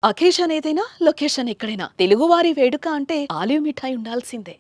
Occasion ఏదైనా location ఎక్కడైనా తెలుగువారి వేడుక అంటే ఆలివ్ మిఠాయి ఉండాల్సిందే.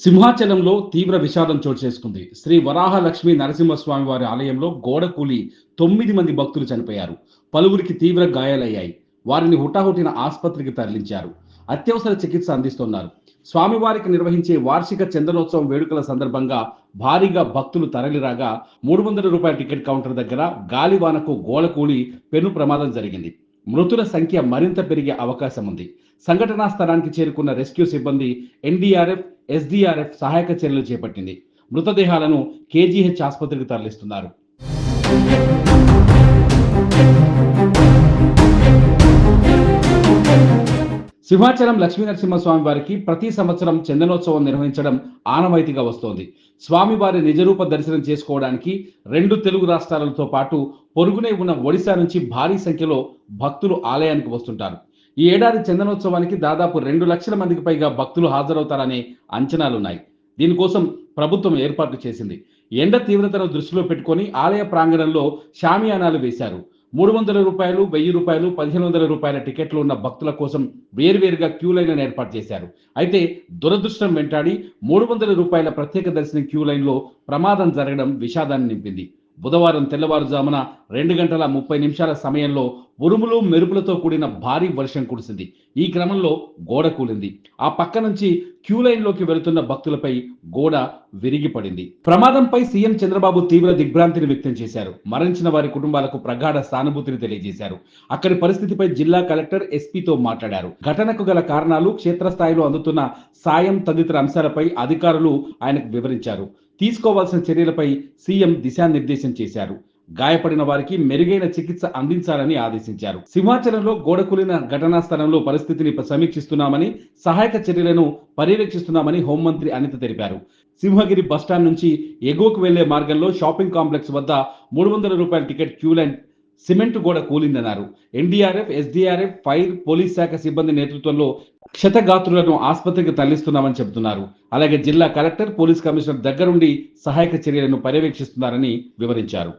సింహాచలంలో తీవ్ర విషాదం చోటు చేసుకుంది. శ్రీ వరాహ లక్ష్మీ నరసింహస్వామి వారి ఆలయంలో గోడ కూలి 9 మంది భక్తులు చనిపోయారు. పలువురికి తీవ్ర గాయాలయ్యాయి. వారిని హుటాహుటిన ఆస్పత్రికి తరలించారు. అత్యవసర చికిత్స అందిస్తున్నారు. స్వామివారికి నిర్వహించే వార్షిక చందనోత్సవం వేడుకల సందర్భంగా భారీగా భక్తులు తరలిరాగా రూ. 300 టికెట్ కౌంటర్ దగ్గర గాలివానకు గోడ కూలి పెను ప్రమాదం జరిగింది. మృతుల సంఖ్య మరింత పెరిగే అవకాశం ఉంది. సంఘటనా స్థలానికి చేరుకున్న రెస్క్యూ సిబ్బంది ఎన్డీఆర్ఎఫ్, ఎస్డీఆర్ఎఫ్ సహాయక చర్యలు చేపట్టింది. మృతదేహాలను కేజీహెచ్ ఆసుపత్రికి తరలిస్తున్నారు. సింహాచలం లక్ష్మీనరసింహస్వామి వారికి ప్రతి సంవత్సరం చందనోత్సవం నిర్వహించడం ఆనవాయితీగా వస్తోంది. స్వామివారి నిజరూప దర్శనం చేసుకోవడానికి 2 తెలుగు రాష్ట్రాలతో పాటు పొరుగునే ఉన్న ఒడిశా నుంచి భారీ సంఖ్యలో భక్తులు ఆలయానికి వస్తుంటారు. ఈ ఏడాది చందనోత్సవానికి దాదాపు 2 లక్షల మందికి పైగా భక్తులు హాజరవుతారనే అంచనాలున్నాయి. దీనికోసం ప్రభుత్వం ఏర్పాట్లు చేసింది. ఎండ తీవ్రతను దృష్టిలో పెట్టుకొని ఆలయ ప్రాంగణంలో షామియానాలు వేశారు. రూ. 300, రూ. 1000, రూ. 1500 టికెట్లు ఉన్న భక్తుల కోసం వేర్వేరుగా క్యూ లైన్లను ఏర్పాటు చేశారు. అయితే దురదృష్టం వెంటాడి రూ. 300 ప్రత్యేక దర్శనం క్యూ లైన్లో ప్రమాదం జరగడం విషాదాన్ని నింపింది. బుధవారం తెల్లవారుజామున 2 గంటల 30 నిమిషాల సమయంలో ఉరుములు మెరుపులతో కూడిన భారీ వర్షం కురిసింది. ఈ క్రమంలో గోడ కూలింది. ఆ పక్క నుంచి క్యూ లైన్లోకి వెళుతున్న భక్తులపై గోడ విరిగిపడింది. ప్రమాదంపై సీఎం చంద్రబాబు తీవ్ర దిగ్భ్రాంతిని వ్యక్తం చేశారు. మరణించిన వారి కుటుంబాలకు ప్రగాఢ సానుభూతిని తెలియజేశారు. అక్కడి పరిస్థితిపై జిల్లా కలెక్టర్ ఎస్పీతో మాట్లాడారు. ఘటనకు గల కారణాలు, క్షేత్రస్థాయిలో అందుతున్న సాయం తదితర అంశాలపై అధికారులు ఆయనకు వివరించారు. తీసుకోవాల్సిన చర్యలపై సీఎం దిశానిర్దేశం చేశారు. గాయపడిన వారికి మెరుగైన చికిత్స అందించాలని ఆదేశించారు. సింహాచలంలో గోడ కూలిన ఘటనా స్థలంలో పరిస్థితిని సమీక్షిస్తున్నామని, సహాయక చర్యలను పర్యవేక్షిస్తున్నామని హోంమంత్రి అనిత తెలిపారు. సింహగిరి బస్టాండ్ నుంచి ఎగువకు వెళ్లే మార్గంలో షాపింగ్ కాంప్లెక్స్ వద్ద రూ. 300 టికెట్ క్యూ లైన్ సిమెంట్ గోడ కూలిందన్నారు. ఎన్డీఆర్ఎఫ్, ఎస్డీఆర్ఎఫ్, ఫైర్, పోలీస్ శాఖ సిబ్బంది నేతృత్వంలో క్షతగాత్రులను ఆసుపత్రికి తరలిస్తున్నామని చెబుతున్నారు. అలాగే జిల్లా కలెక్టర్, పోలీస్ కమిషనర్ దగ్గరుండి సహాయక చర్యలను పర్యవేక్షిస్తున్నారని వివరించారు.